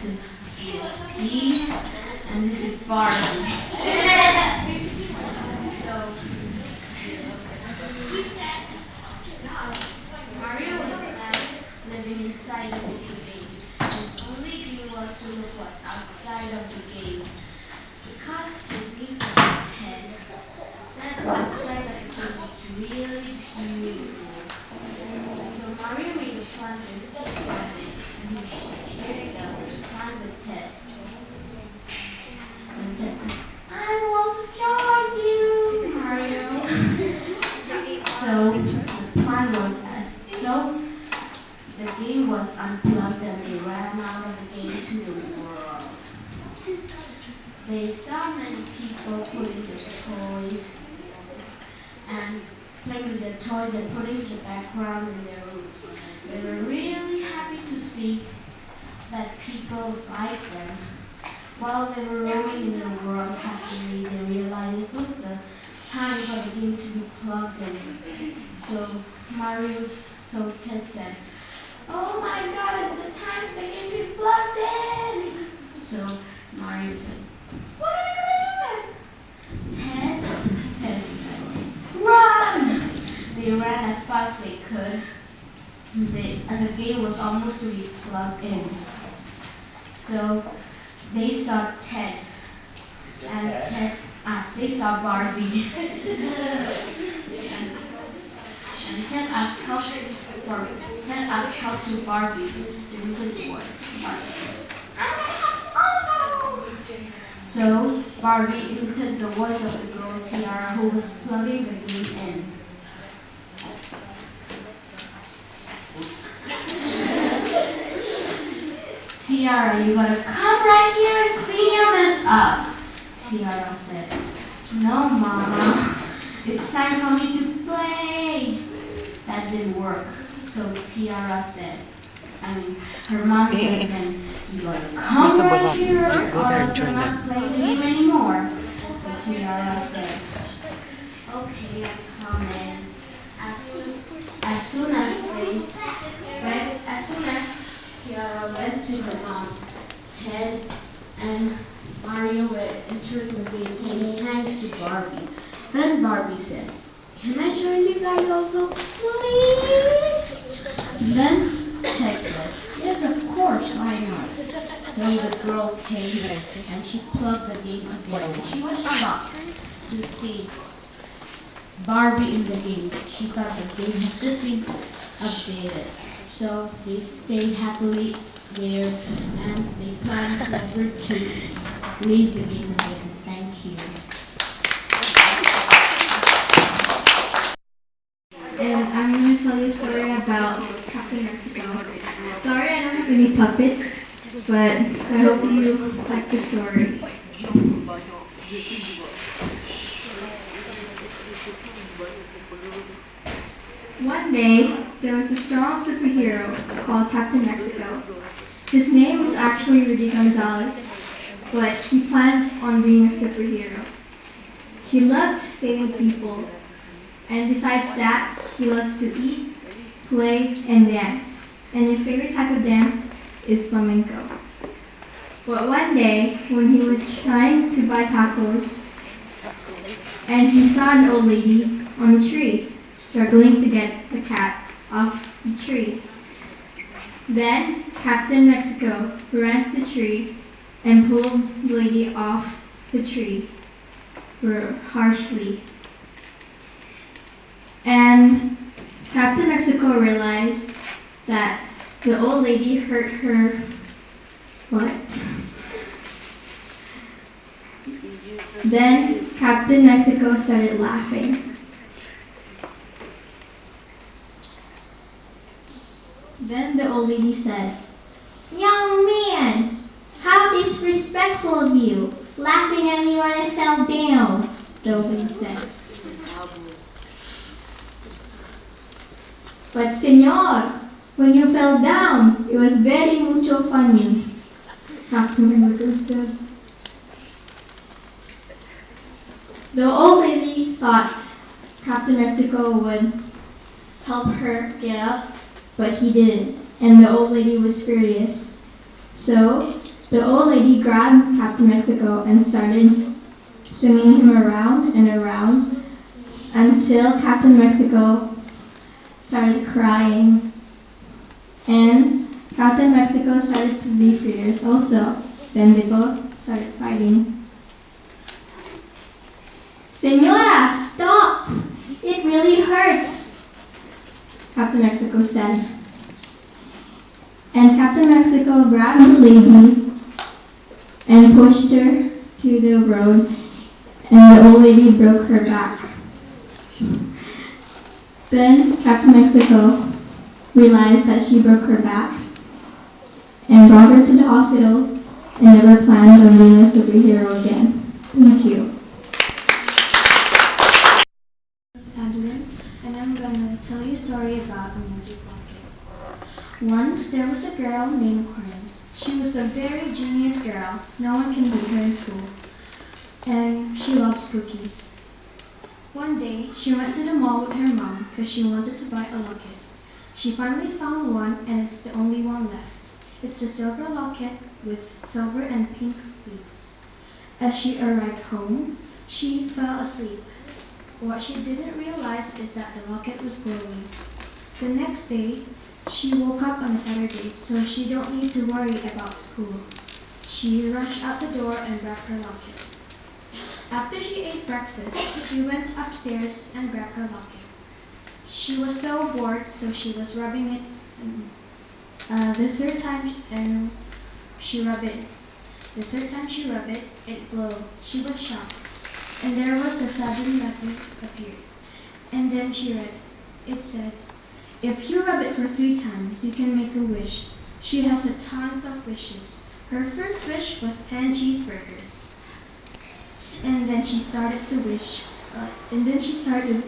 is CSP, and this is Barbie. So, Mario was living inside the video game. His only dream was to look what's outside of the game. Because his dream from his head, that outside of the game was really beautiful. So Mario made a plan to escape from it, and he shared it out with plan with Ted. And Ted said, I will also join you, Mario. So the plan was so the game was unplugged and they ran out of the game to the world. They saw many people putting their toys and playing with their toys and putting the background in their rooms. They were really happy to see that people liked them. While they were roaming in the world happily, they realized it was the time for the game to be plugged in. So Ted said, oh my God, it's the time for the game to be plugged in. So Mario said, what are we going to do? Ted said, run! They ran as fast as they could. And the game was almost to be plugged in. So they saw Ted. They saw Barbie. and Ted asked help to Barbie. The little boy. So Barbie imitated the voice of the girl Tiara who was plugging the game in. Tiara, you gotta come right here and clean your mess up. Tiara said, no, Mama. It's time for me to play. That didn't work. So Tiara said, her mom said then, you gotta come right here or else I'm not playing the game anymore. So Tiara said, okay, I'm coming. As soon as Tiara went to her mom, Ted and Mario were entering the game saying thanks to Barbie. Then Barbie said, can I join you guys also, please? Then Ted said, yes, of course, why not? So the girl came and she plugged the game again. She was shocked to see Barbie in the game. She thought the game had just been updated. So they stayed happily there and they planned never to leave the game again. Thank you. And I'm going to tell you a story about Captain Mexico. Sorry I don't have any puppets, but I hope you like the story. One day, there was a strong superhero called Captain Mexico. His name was actually Rudy Gonzalez, but he planned on being a superhero. He loved saving people, and besides that, he loves to eat, play, and dance. And his favorite type of dance is flamenco. But one day, when he was trying to buy tacos, and he saw an old lady on the tree, struggling to get the cat off the tree. Then Captain Mexico ran to the tree and pulled the lady off the tree harshly. And Captain Mexico realized that the old lady hurt her foot. Then Captain Mexico started laughing. Then the old lady said, young man, how disrespectful of you, laughing at me when I fell down, the old lady said. But senor, when you fell down, it was very mucho funny, Captain Mexico said. The old lady thought Captain Mexico would help her get up, but he didn't, and the old lady was furious. So the old lady grabbed Captain Mexico and started swinging him around and around until Captain Mexico started crying. And Captain Mexico started to be furious also. Then they both started fighting. Señora, stop! It really hurts, Captain Mexico said. And Captain Mexico grabbed the lady and pushed her to the road, and the old lady broke her back. Then Captain Mexico realized that she broke her back and brought her to the hospital and never planned on being a superhero again. Thank you. Adeline, and I'm gonna tell you a story about a magic bucket. Once there was a girl named Corinne. She was a very genius girl. No one can beat her in school. And she loves cookies. One day, she went to the mall with her mom because she wanted to buy a locket. She finally found one, and it's the only one left. It's a silver locket with silver and pink beads. As she arrived home, she fell asleep. What she didn't realize is that the locket was glowing. The next day, she woke up on a Saturday, so she don't need to worry about school. She rushed out the door and grabbed her locket. After she ate breakfast, she went upstairs and grabbed her locket. She was so bored, so she was rubbing it. The third time she rubbed it. The third time she rubbed it, it glowed. She was shocked, and there was a sudden letter appeared. And then she read it. It said, "If you rub it for 3 times, you can make a wish." She has a tons of wishes. Her first wish was 10 cheeseburgers. And then she started to wish. And then she started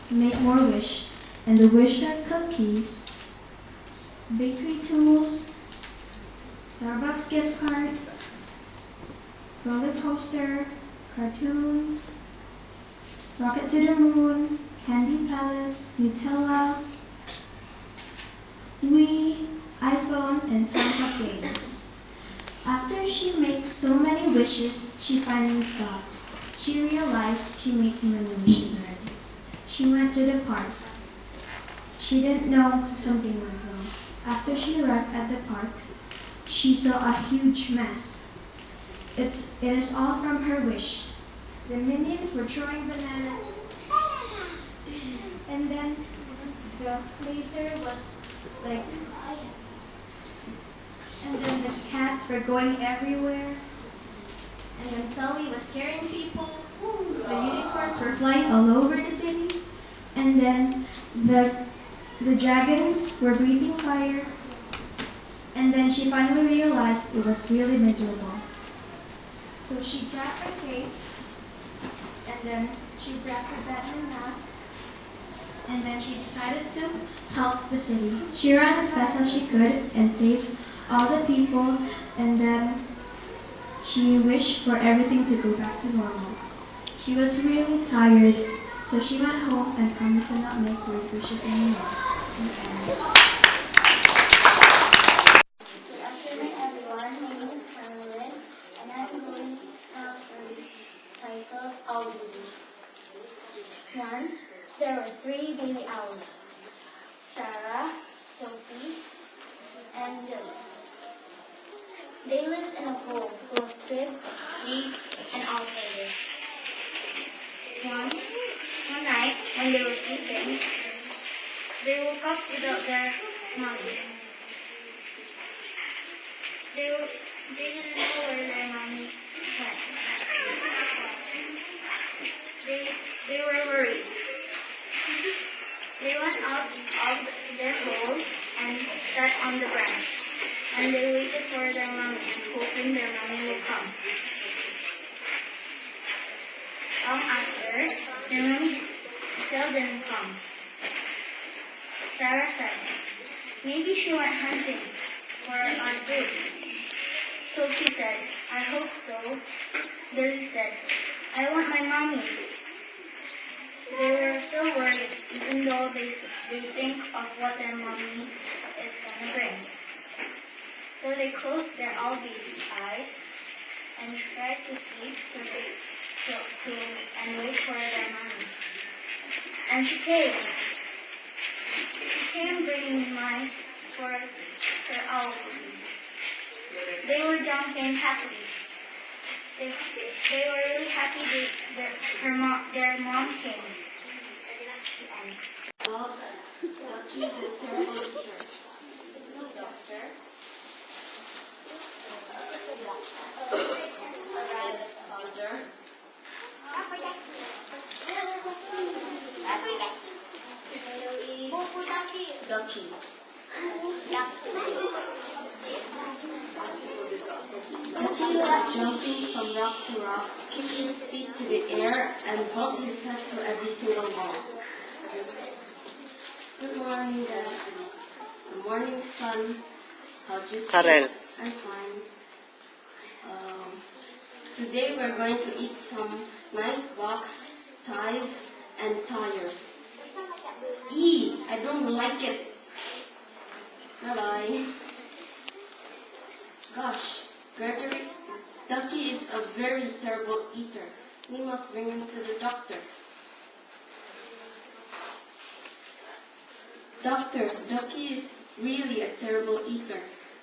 to make more wish. And the wish are cookies, bakery tools, Starbucks gift card, roller coaster, cartoons, rocket to the moon, candy palace, Nutella, Wii, iPhone, and tons of games. After she made so many wishes, she finally stopped. She realized she made too many wishes already. She went to the park. She didn't know something went wrong. After she arrived at the park, she saw a huge mess. It is all from her wish. The minions were throwing bananas, and then the laser was like, and then the cats were going everywhere, and then Sully was scaring people. The unicorns were flying all over the city, and then the dragons were breathing fire. And then she finally realized it was really miserable. So she grabbed her cape, and then she grabbed her Batman mask, and then she decided to help the city. She ran as fast as she could and saved all the people, and then she wished for everything to go back to normal. She was really tired, so she went home and promised to not make weird wishes anymore. Good afternoon, everyone. My name is Carolyn, and I'm going to tell a story titled Owl Baby. Once, there were 3 baby owls: Sarah, Sophie, and Lily. They lived in a hole full of cribs, leaves, and all feathers. One night, when they were sleeping, they woke up without their mommy. They didn't know where their mommy went. They were worried. They went out of their hole and sat on the branch, and they waited for their mommy, hoping their mommy would come. Long after, their mommy still didn't come. Sarah said, "Maybe she went hunting for our food." Sophie said, "I hope so." Lily said, "I want my mommy." They were still worried, even though they think of what their mommy is going to bring. So they closed their all baby eyes and tried to sleep and wait for their mommy. And she came. She came bringing mice for her owl baby. They were jumping happily. They were really happy their mom came. Ducky the terrible eater. Doctor. Soldier. Ducky. Ducky was jumping from rock to rock, kicking his feet to the air, and bumped his head to every single wall. Good morning, Dad. Good morning, son. How'd you Karel. I'm fine. Today we're going to eat some nice box, ties, and tires. I don't like it. Bye-bye. Gosh, Gregory, Ducky is a very terrible eater. We must bring him to the doctor. Doctor, Ducky is really a terrible eater.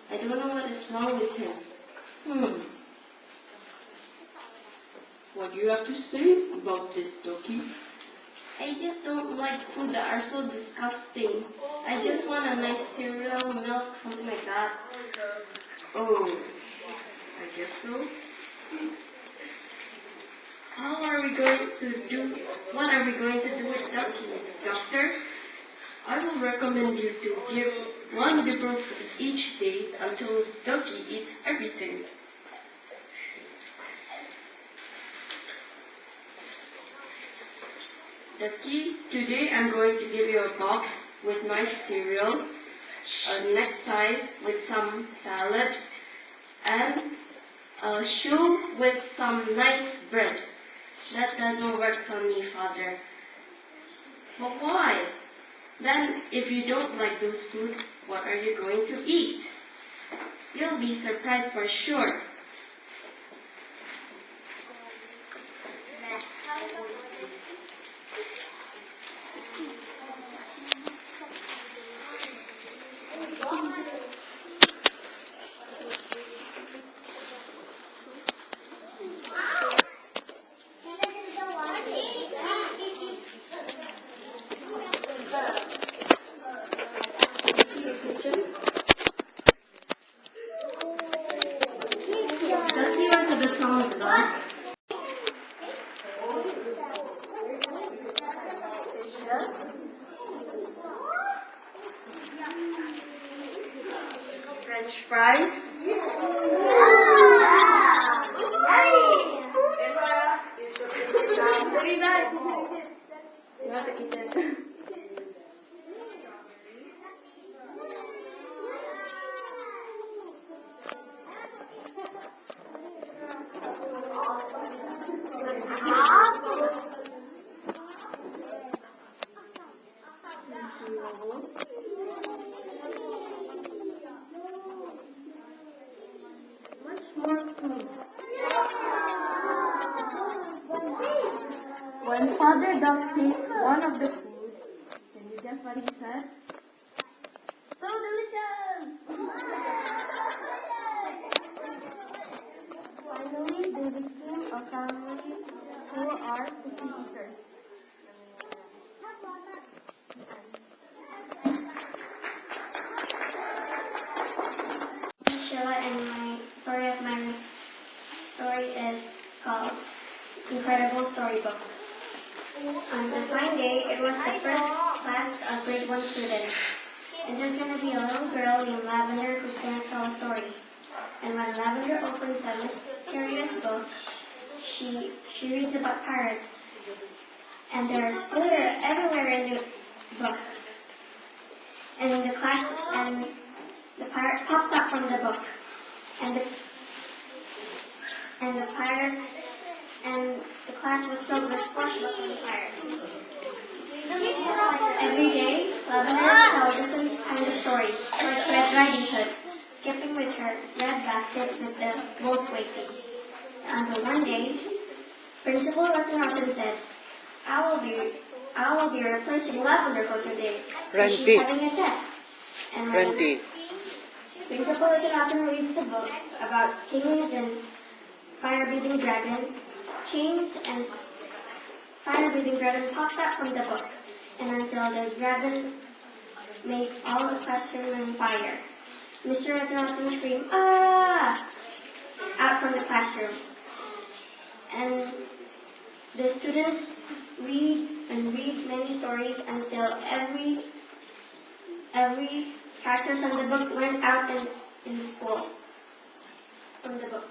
I don't know what is wrong with him. What do you have to say about this, Ducky? I just don't like food that are so disgusting. I just want a nice cereal, milk, something like that. Oh, I guess so. What are we going to do with Ducky? Doctor, I will recommend you to give one dipper food each day until Ducky eats everything. Ducky, today I'm going to give you a box with nice cereal, a necktie with some salad, and a shoe with some nice bread. That doesn't work for me, Father. But why? Then, if you don't like those foods, what are you going to eat? You'll be surprised for sure. Ducky went to the town with us. French fries. You have to eat it. When Father Duck tasted one of the food, can you guess what he said? So delicious! Finally, they became a family who are picky eaters. Sheila, and my story is called Incredible Storybook. On a fine day, it was the first class of grade 1 students, and there's going to be a little girl named Lavender who's going to tell a story. And when Lavender opens a mysterious book, she reads about pirates, and there's glitter everywhere in the book. And in the class, and the pirate pops up from the book, and the pirate and the class was filled with squashbooks and pirates. Every day, Lavender tells different kinds of stories for Red Riding Hood, skipping with her red basket with the wolf waiting. Until one day, Principal Ratanapan said, I will be replacing Lavender for today. She's having a test. And when Principal Ratanapan reads the book about kings and fire-breathing dragon, kings and fire-breathing dragon popped out from the book, and until the dragon made all the classroom on fire. Mr. Ratanapan screamed, "Ah!" out from the classroom. And the students read and read many stories until every characters on the book went out in the school from the book.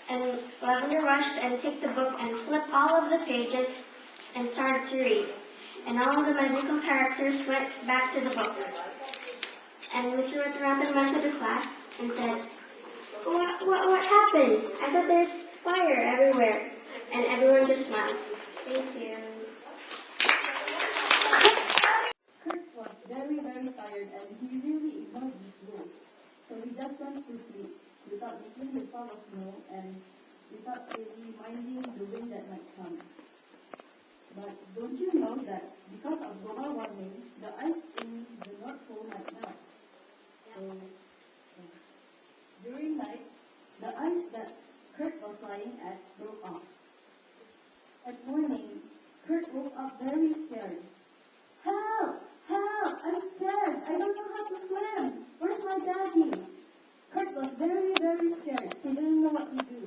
And Lavender rushed and took the book and flipped all of the pages and started to read. And all of the magical characters went back to the book. And Mr. Ratanapan went to the class and said, What happened? I thought there's fire everywhere. And everyone just smiled. Thank you. Kurt was very, very tired and he really ignored his rules. So he just went to sleep without making his fall of snow and without really minding the wind that might come. But don't you know that because of global warming, the ice in the North Pole might melt? So during night, the ice that Kurt was lying at broke off. At morning, Kurt woke up very scared. Help! Help! I'm scared! I don't know how to swim! Where's my daddy? Kurt was very, very scared. He didn't know what to do.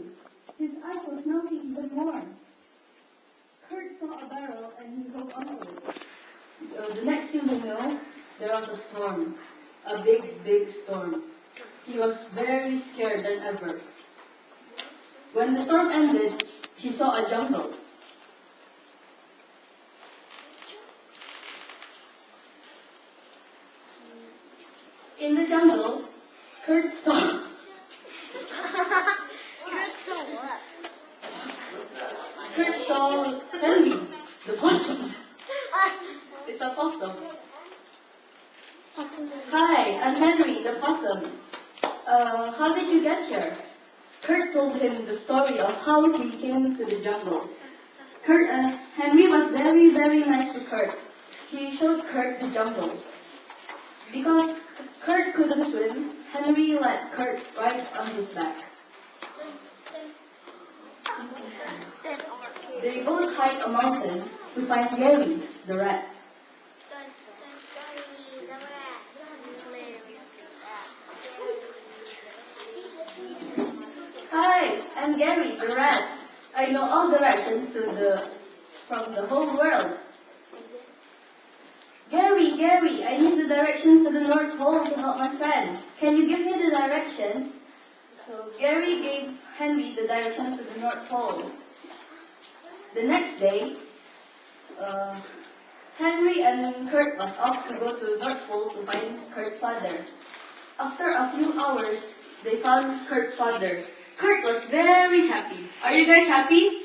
His eyes was melting even more. Kurt saw a barrel and he held onto it. The next thing you know, there was a storm. A big, big storm. He was very scared than ever. When the storm ended, he saw a jungle. In the jungle, Kurt saw... Kurt saw Henry, the possum. It's a possum. Hi, I'm Henry, the possum. How did you get here? Kurt told him the story of how he came to the jungle. Henry was very, very nice to Kurt. He showed Kurt the jungle. Because Kurt couldn't swim, Henry let Kurt ride on his back. They both hiked a mountain to find Gary, the rat. Hi, I'm Gary, the rat. I know all directions from the whole world. Gary, I need the directions to the North Pole to help my friend. Can you give me the directions? So Gary gave Henry the directions to the North Pole. The next day, Henry and Kurt was off to go to the North Pole to find Kurt's father. After a few hours, they found Kurt's father. Kurt was very happy. Are you guys happy?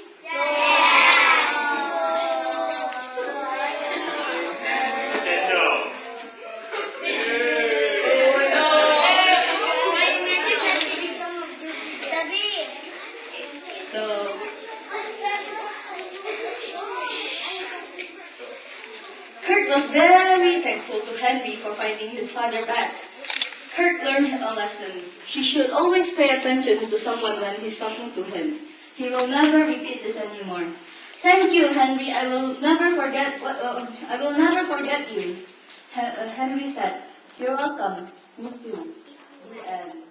Kurt was very thankful to Henry for finding his father back. Kurt learned a lesson. He should always pay attention to someone when he's talking to him. He will never repeat this anymore. Thank you, Henry. I will never forget you. Henry said. You're welcome. Me too. The end.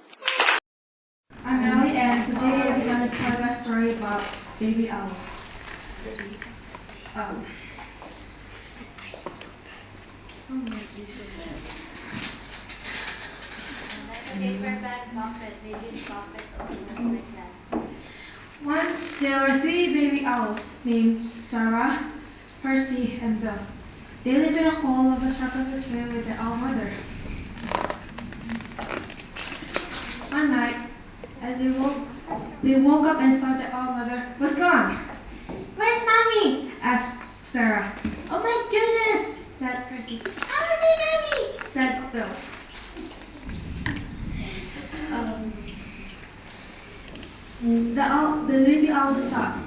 I'm Ellie, and today I'm going to tell you a story about Baby Owl. Paper bag puppet, they did puppet also in my class. Once there were 3 baby owls named Sarah, Percy, and Bill. They lived in a hole of a chocolate tree with their owl mother. One night, as they woke up and saw their owl mother was gone. "Where's Mommy?" asked Sarah. "Oh my goodness," said Percy. "Our baby The baby owl thought,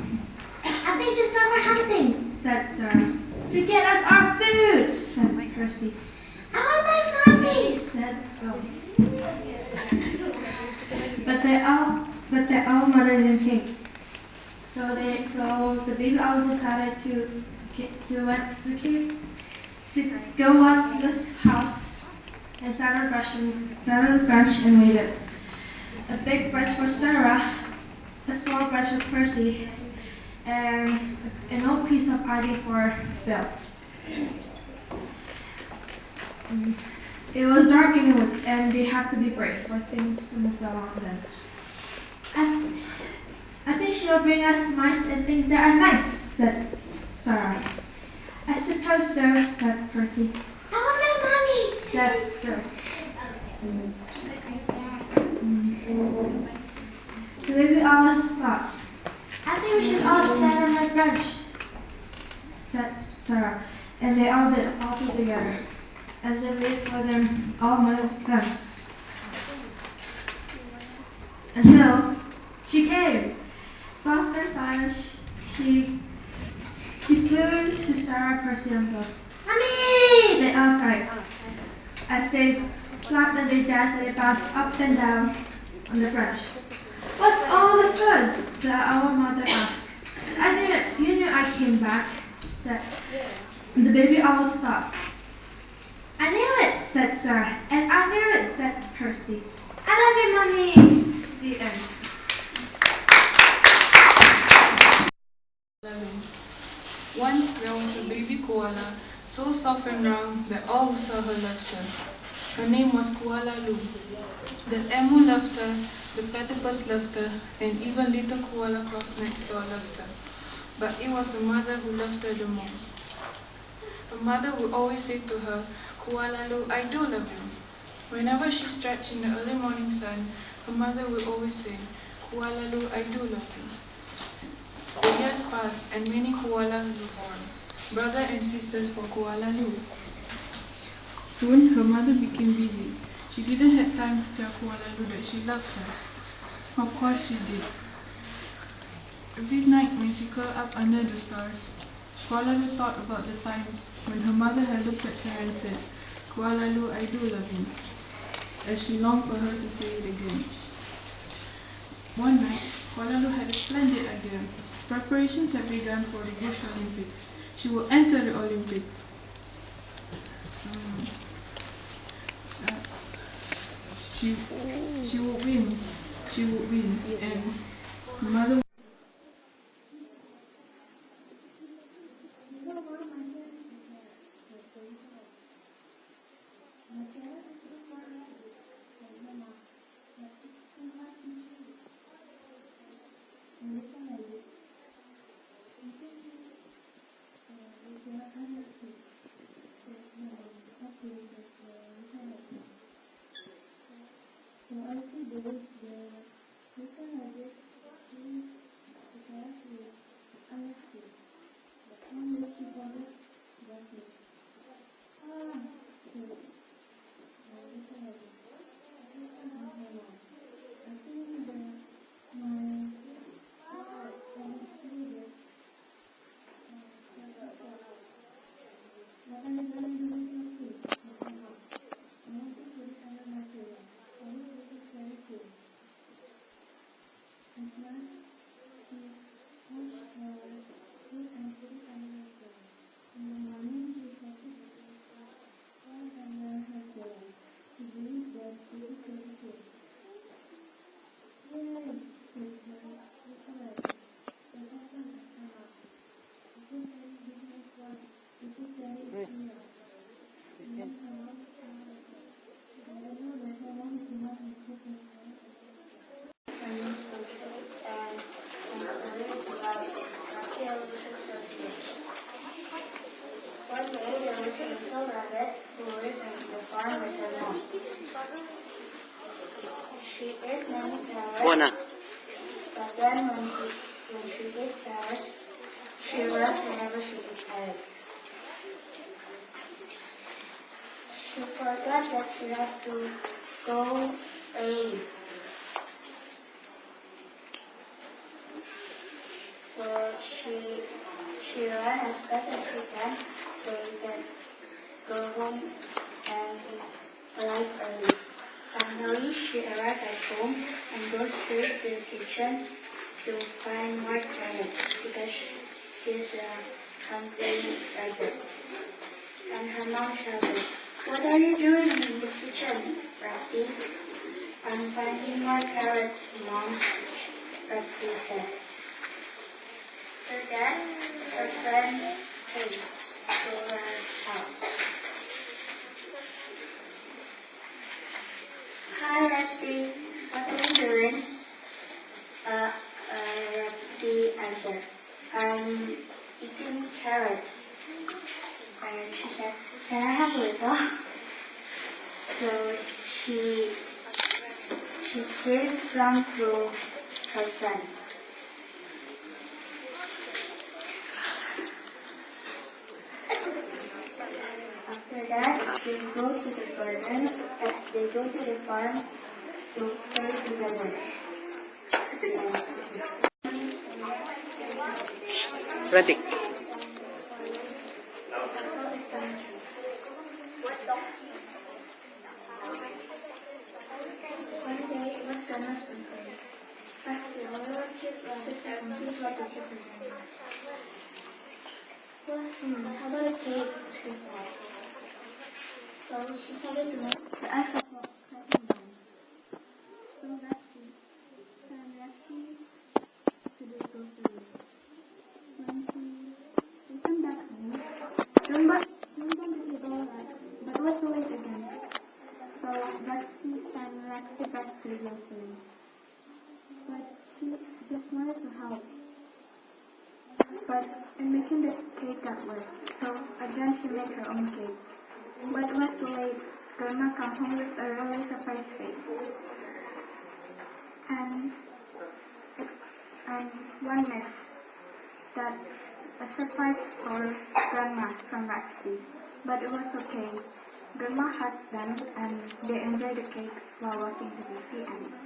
I think she's never hunting. said Sarah. To get us our food, said Percy. I want my mommy. Said Bill. But the owl mother didn't think. So the baby owl decided to go up to the house and sat on a branch and waited. A big branch for Sarah, a small branch for Percy, and an old piece of ivy for Bill. It was dark in the woods, and they had to be brave, for things wouldn't fell on them. I think she'll bring us mice and things that are nice, said Sarah. I suppose so, said Percy. I want my mommy. Said Bill. The baby always thought, I think we should all sit on that branch. said Sarah, and they all did, all two together, as they waited for them all mother to come. Until she came. Soft and silent, she flew to Sarah, Percy, and Bill. Mommy! They all cried. As they flapped and they danced and they bounced up and down on the branch. What's all the fuzz? The owl mother asked. I knew it. You knew I came back, said the baby owls thought. I knew it, said Sarah. And I knew it, said Percy. I love you, Mommy. The end. Once there was a baby koala, so soft and round that all who saw her loved her. Her name was Koala Lu. The emu loved her, the platypus loved her, and even little koala claws next door loved her. But it was her mother who loved her the most. Her mother would always say to her, Koala Lu, I do love you. Whenever she stretched in the early morning sun, her mother would always say, Koala Lu, I do love you. The years passed, and many koalas were born, brother and sisters for Koala Lu. Soon, her mother became busy. She didn't have time to tell Koala Lu that she loved her. Of course she did. Every night when she curled up under the stars, Koala Lu thought about the times when her mother had looked at her and said, Koala Lu, I do love you, as she longed for her to say it again. One night, Koala Lu had a splendid idea. Preparations had begun for the Youth Olympics. She will enter the Olympics. She would win. She would win. And her mother. One day there was a little rabbit who lived in the farm with her mom. She ate many carrots, but then when she ate carrots, she rushed whenever she was tired. She forgot that she had to go early. she ran as fast as she can so we can go home and arrive early. Finally, she arrived at home and goes straight to the kitchen to find more carrots because she's hungry rabbit. And her mom shouted, "What are you doing in the kitchen, Rusty?" "I'm finding more carrots, Mom," Rusty said. So then her friend came to her house. "Hi, Rusty. What are you doing?" Rusty answered, "I'm eating carrots." And she said, "Can I have a little?" So she gave some to her friend. After that, they go to the garden. They go to the farm to play together. Pratik. One day it was Grandma's birthday. Rusty, a little kid wanted to confuse what the kid was saying. "Well, how about a cake?" she said. So she started to make the ice cream present then. So Rusty to the grocery. When he came back home, Dumba did all that, but it was too late again. So Rusty sent Lexi back to the grocery. But she just wanted to help. But in making the cake got wet, so again she made her own cake. But it was too late. Grandma came home with a really surprise cake. And one missed that a surprise for Grandma from Lexi. But it was okay. Grandma had them and they enjoyed the cake while watching the end.